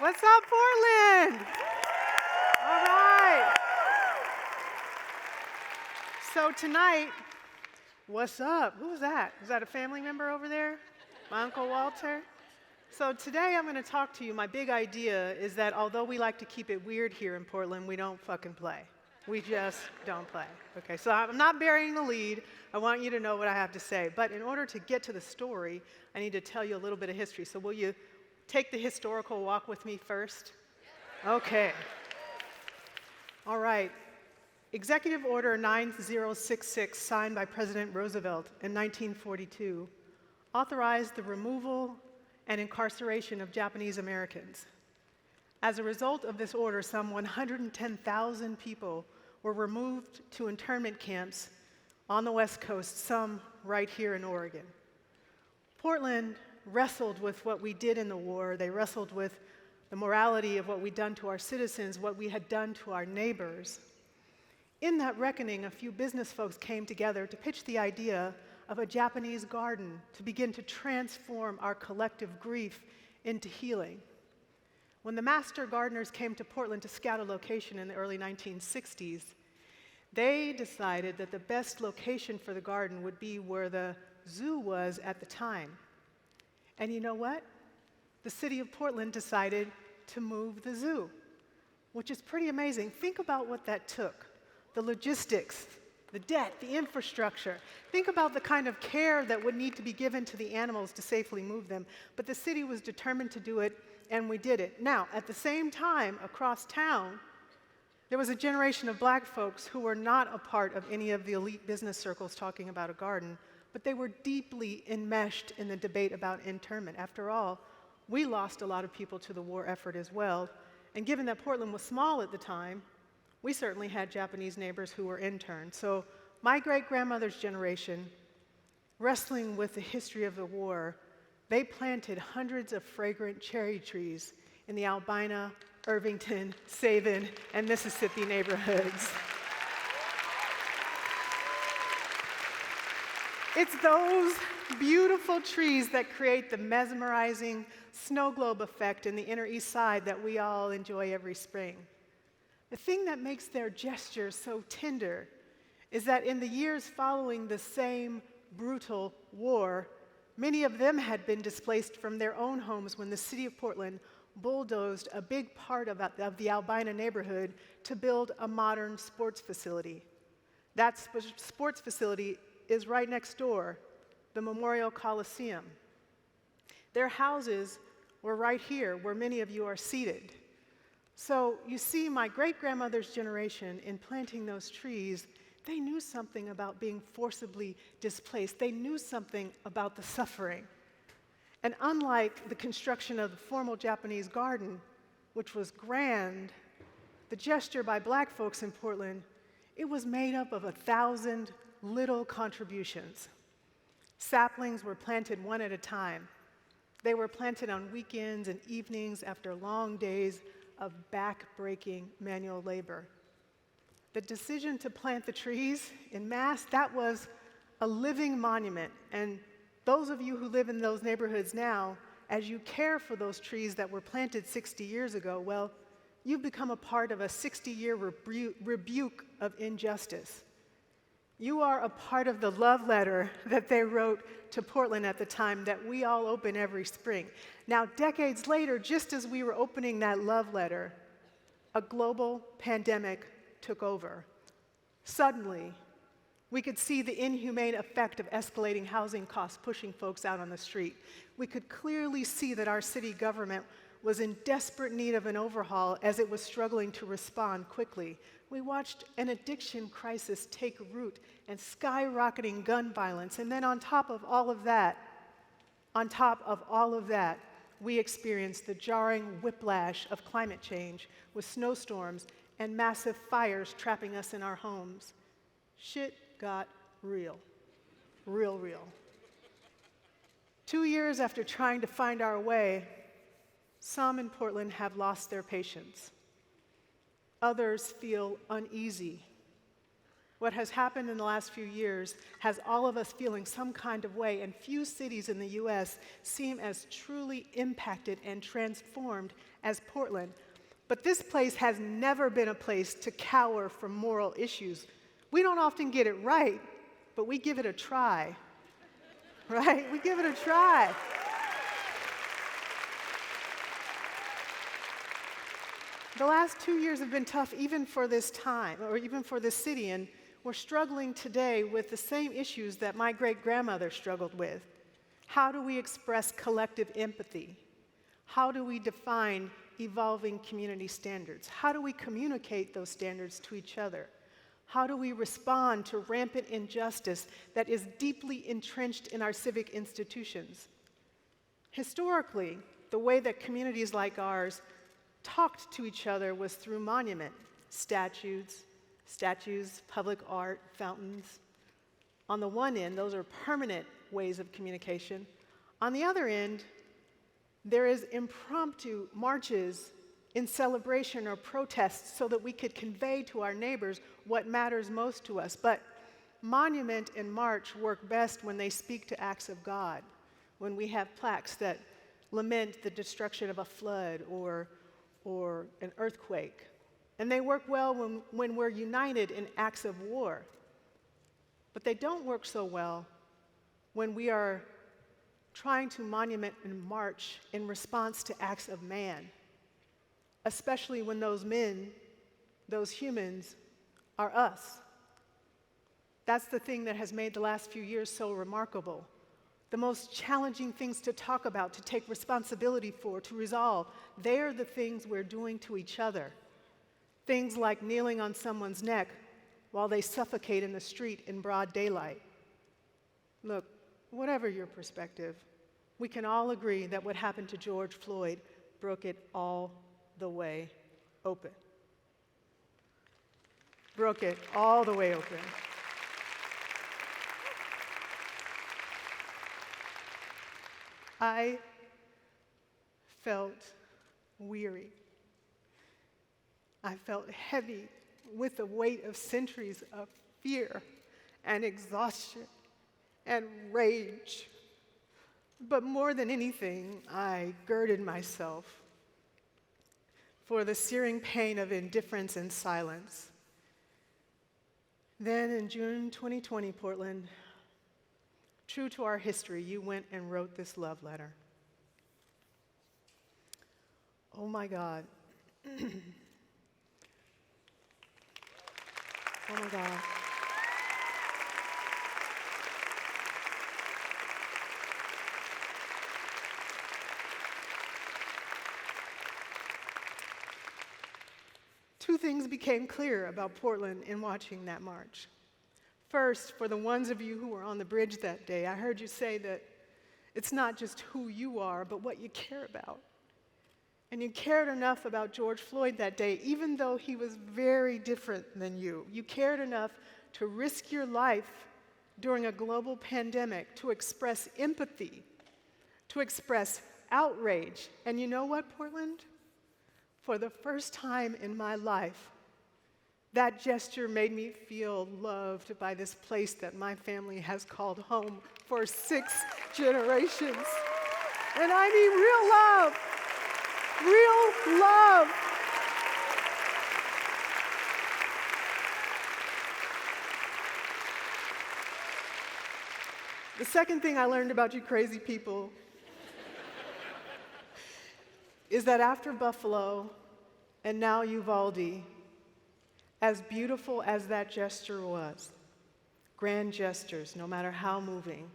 What's up, Portland? All right. So tonight, what's up? Who was that? Is that a family member over there? My Uncle Walter? So today I'm going to talk to you. My big idea is that although we like to keep it weird here in Portland, we don't fucking play. We just don't play. Okay, so I'm not burying the lead. I want you to know what I have to say. But in order to get to the story, I need to tell you a little bit of history. So will you take the historical walk with me first? Okay. All right. Executive Order 9066, signed by President Roosevelt in 1942, authorized the removal and incarceration of Japanese Americans. As a result of this order, some 110,000 people were removed to internment camps on the West Coast, some right here in Oregon. Portland wrestled with what we did in the war. They wrestled with the morality of what we'd done to our citizens, what we had done to our neighbors. In that reckoning, a few business folks came together to pitch the idea of a Japanese garden to begin to transform our collective grief into healing. When the master gardeners came to Portland to scout a location in the early 1960s, they decided that the best location for the garden would be where the zoo was at the time. And you know what? The city of Portland decided to move the zoo, which is pretty amazing. Think about what that took. The logistics, the debt, the infrastructure. Think about the kind of care that would need to be given to the animals to safely move them. But the city was determined to do it, and we did it. Now, at the same time, across town, there was a generation of black folks who were not a part of any of the elite business circles talking about a garden, but they were deeply enmeshed in the debate about internment. After all, we lost a lot of people to the war effort as well, and given that Portland was small at the time, we certainly had Japanese neighbors who were interned. So my great-grandmother's generation, wrestling with the history of the war, they planted hundreds of fragrant cherry trees in the Albina, Irvington, Sabin, and Mississippi neighborhoods. It's those beautiful trees that create the mesmerizing snow globe effect in the inner east side that we all enjoy every spring. The thing that makes their gesture so tender is that in the years following the same brutal war, many of them had been displaced from their own homes when the city of Portland bulldozed a big part of the Albina neighborhood to build a modern sports facility. That sports facility is right next door, the Memorial Coliseum. Their houses were right here, where many of you are seated. So you see, my great-grandmother's generation, in planting those trees, they knew something about being forcibly displaced. They knew something about the suffering. And unlike the construction of the formal Japanese garden, which was grand, the gesture by black folks in Portland, it was made up of 1,000 little contributions. Saplings were planted one at a time. They were planted on weekends and evenings after long days of back-breaking manual labor. The decision to plant the trees en masse, that was a living monument. And those of you who live in those neighborhoods now, as you care for those trees that were planted 60 years ago, well, you've become a part of a 60-year rebuke of injustice. You are a part of the love letter that they wrote to Portland at the time that we all open every spring. Now, decades later, just as we were opening that love letter, a global pandemic took over. Suddenly, we could see the inhumane effect of escalating housing costs pushing folks out on the street. We could clearly see that our city government was in desperate need of an overhaul as it was struggling to respond quickly. We watched an addiction crisis take root and skyrocketing gun violence. And then on top of all of that, we experienced the jarring whiplash of climate change with snowstorms and massive fires trapping us in our homes. Shit got real. Real, real. 2 years after trying to find our way, some in Portland have lost their patience. Others feel uneasy. What has happened in the last few years has all of us feeling some kind of way, and few cities in the US seem as truly impacted and transformed as Portland. But this place has never been a place to cower from moral issues. We don't often get it right, but we give it a try, right? We give it a try. The last 2 years have been tough even for this time, or even for this city, and we're struggling today with the same issues that my great-grandmother struggled with. How do we express collective empathy? How do we define evolving community standards? How do we communicate those standards to each other? How do we respond to rampant injustice that is deeply entrenched in our civic institutions? Historically, the way that communities like ours talked to each other was through monument, statues, public art, fountains. On the one end, those are permanent ways of communication. On the other end, there is impromptu marches in celebration or protests so that we could convey to our neighbors what matters most to us. But monument and march work best when they speak to acts of God, when we have plaques that lament the destruction of a flood or an earthquake. And they work well when we're united in acts of war. But they don't work so well when we are trying to monument and march in response to acts of man, especially when those men, those humans, are us. That's the thing that has made the last few years so remarkable. The most challenging things to talk about, to take responsibility for, to resolve, they're the things we're doing to each other. Things like kneeling on someone's neck while they suffocate in the street in broad daylight. Look, whatever your perspective, we can all agree that what happened to George Floyd broke it all the way open. Broke it all the way open. I felt weary. I felt heavy with the weight of centuries of fear and exhaustion and rage. But more than anything, I girded myself for the searing pain of indifference and silence. Then in June 2020, Portland, true to our history, you went and wrote this love letter. Oh my God. Oh my God. Two things became clear about Portland in watching that march. First, for the ones of you who were on the bridge that day, I heard you say that it's not just who you are, but what you care about. And you cared enough about George Floyd that day, even though he was very different than you. You cared enough to risk your life during a global pandemic to express empathy, to express outrage. And you know what, Portland? For the first time in my life, that gesture made me feel loved by this place that my family has called home for 6 generations. And I mean real love. Real love. The second thing I learned about you crazy people is that after Buffalo and now Uvalde, as beautiful as that gesture was, grand gestures, no matter how moving,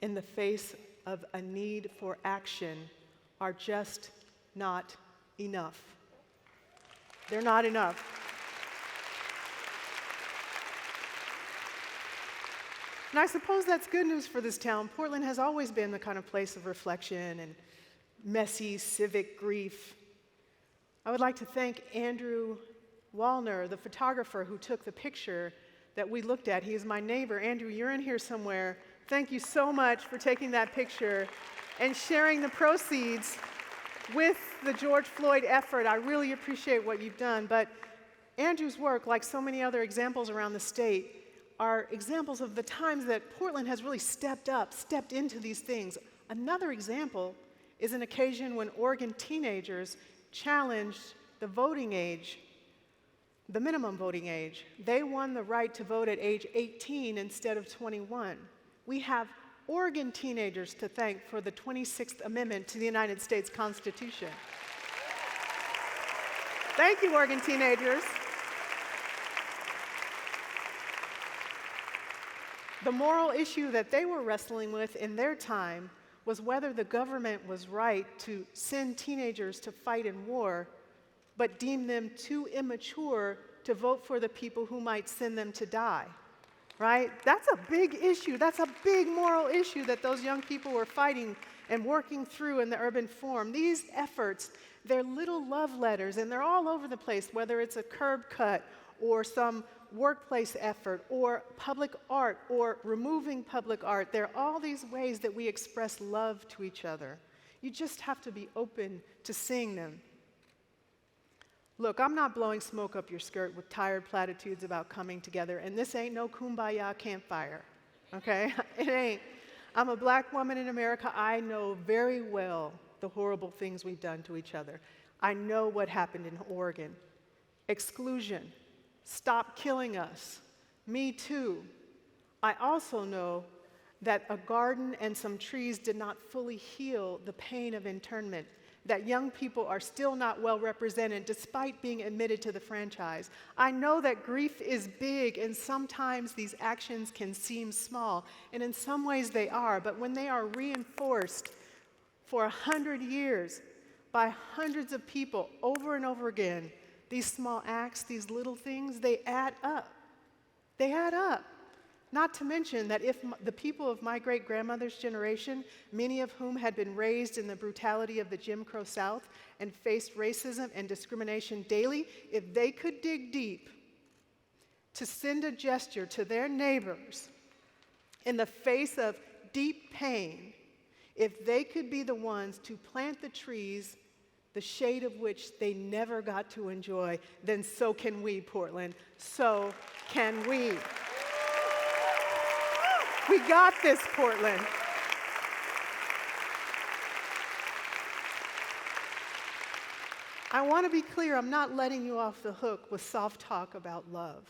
in the face of a need for action, are just not enough. They're not enough. And I suppose that's good news for this town. Portland has always been the kind of place of reflection and messy civic grief. I would like to thank Andrew Wallner, the photographer who took the picture that we looked at. He is my neighbor. Andrew, you're in here somewhere. Thank you so much for taking that picture and sharing the proceeds with the George Floyd effort. I really appreciate what you've done. But Andrew's work, like so many other examples around the state, are examples of the times that Portland has really stepped up, stepped into these things. Another example is an occasion when Oregon teenagers challenged the voting age, the minimum voting age. They won the right to vote at age 18 instead of 21. We have Oregon teenagers to thank for the 26th Amendment to the United States Constitution. Thank you, Oregon teenagers. The moral issue that they were wrestling with in their time was whether the government was right to send teenagers to fight in war, but deem them too immature to vote for the people who might send them to die, right? That's a big issue. That's a big moral issue that those young people were fighting and working through in the urban form. These efforts, they're little love letters, and they're all over the place, whether it's a curb cut or some workplace effort or public art or removing public art. There are all these ways that we express love to each other. You just have to be open to seeing them. Look, I'm not blowing smoke up your skirt with tired platitudes about coming together, and this ain't no kumbaya campfire, okay? It ain't. I'm a black woman in America. I know very well the horrible things we've done to each other. I know what happened in Oregon. Exclusion. Stop killing us. Me too. I also know that a garden and some trees did not fully heal the pain of internment, that young people are still not well represented despite being admitted to the franchise. I know that grief is big, and sometimes these actions can seem small, and in some ways they are, but when they are reinforced for 100 years by hundreds of people over and over again, these small acts, these little things, they add up. They add up. Not to mention that if the people of my great-grandmother's generation, many of whom had been raised in the brutality of the Jim Crow South and faced racism and discrimination daily, if they could dig deep to send a gesture to their neighbors in the face of deep pain, if they could be the ones to plant the trees, the shade of which they never got to enjoy, then so can we, Portland. So can we. We got this, Portland. I want to be clear, I'm not letting you off the hook with soft talk about love.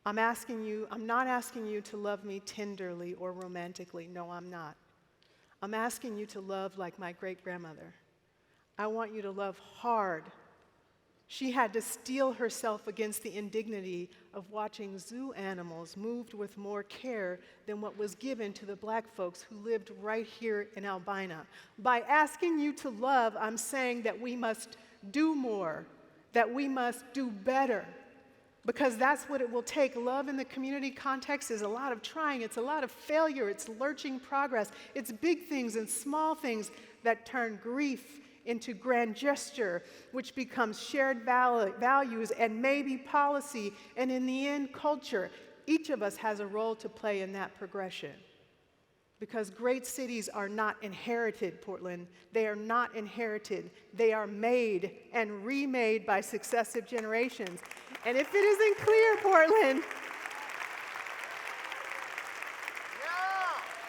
I'm not asking you to love me tenderly or romantically. No, I'm not. I'm asking you to love like my great-grandmother. I want you to love hard. She had to steel herself against the indignity of watching zoo animals moved with more care than what was given to the black folks who lived right here in Albina. By asking you to love, I'm saying that we must do more, that we must do better, because that's what it will take. Love in the community context is a lot of trying, it's a lot of failure, it's lurching progress, it's big things and small things that turn grief into grand gesture, which becomes shared values and maybe policy, and in the end, culture. Each of us has a role to play in that progression. Because great cities are not inherited, Portland. They are not inherited. They are made and remade by successive generations. And if it isn't clear, Portland,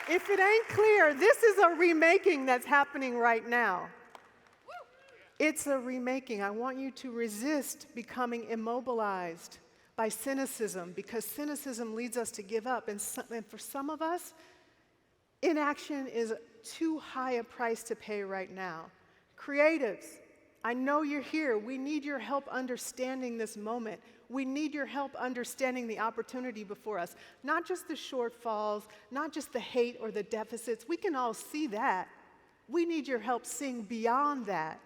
if it ain't clear, this is a remaking that's happening right now. It's a remaking. I want you to resist becoming immobilized by cynicism, because cynicism leads us to give up. And for some of us, inaction is too high a price to pay right now. Creatives, I know you're here. We need your help understanding this moment. We need your help understanding the opportunity before us. Not just the shortfalls, not just the hate or the deficits. We can all see that. We need your help seeing beyond that.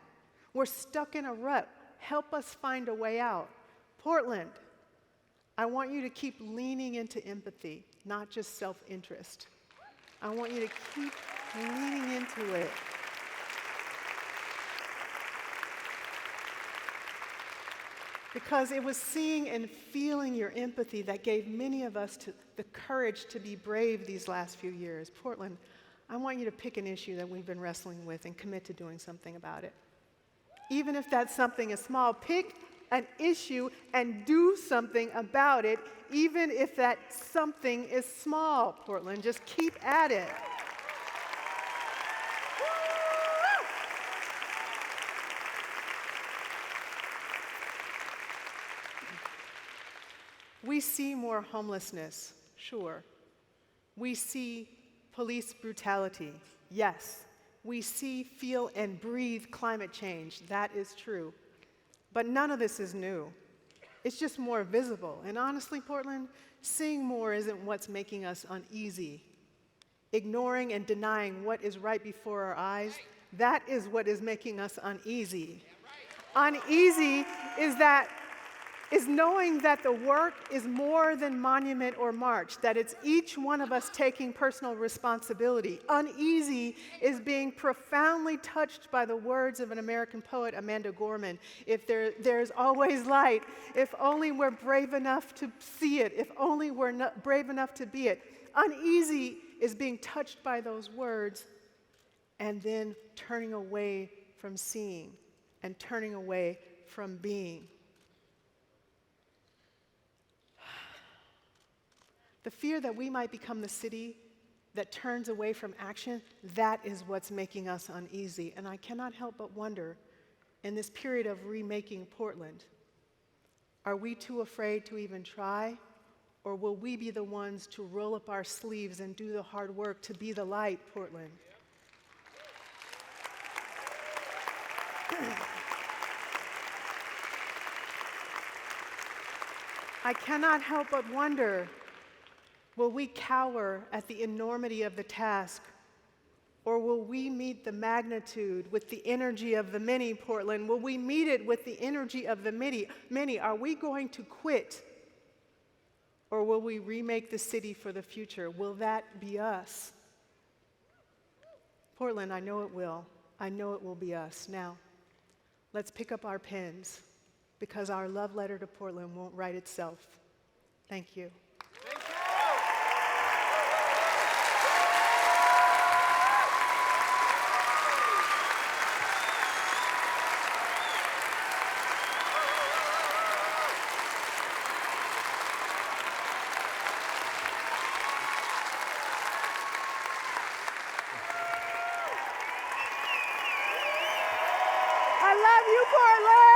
We're stuck in a rut. Help us find a way out. Portland, I want you to keep leaning into empathy, not just self-interest. I want you to keep leaning into it. Because it was seeing and feeling your empathy that gave many of us the courage to be brave these last few years. Portland, I want you to pick an issue that we've been wrestling with and commit to doing something about it. Even if that something is small, pick an issue and do something about it, even if that something is small, Portland. Just keep at it. We see more homelessness, sure. We see police brutality, yes. We see, feel, and breathe climate change, that is true. But none of this is new. It's just more visible. And honestly, Portland, seeing more isn't what's making us uneasy. Ignoring and denying what is right before our eyes, that is what is making us uneasy. Uneasy is knowing that the work is more than monument or march, that it's each one of us taking personal responsibility. Uneasy is being profoundly touched by the words of an American poet, Amanda Gorman. If there's always light, if only we're brave enough to see it, if only we're brave enough to be it. Uneasy is being touched by those words and then turning away from seeing and turning away from being. The fear that we might become the city that turns away from action, that is what's making us uneasy. And I cannot help but wonder, in this period of remaking Portland, are we too afraid to even try? Or will we be the ones to roll up our sleeves and do the hard work to be the light, Portland? I cannot help but wonder, will we cower at the enormity of the task, or will we meet the magnitude with the energy of the many, Portland? Will we meet it with the energy of the many? Are we going to quit, or will we remake the city for the future? Will that be us? Portland, I know it will. I know it will be us. Now, let's pick up our pens, because our love letter to Portland won't write itself. Thank you. I love you, Portland!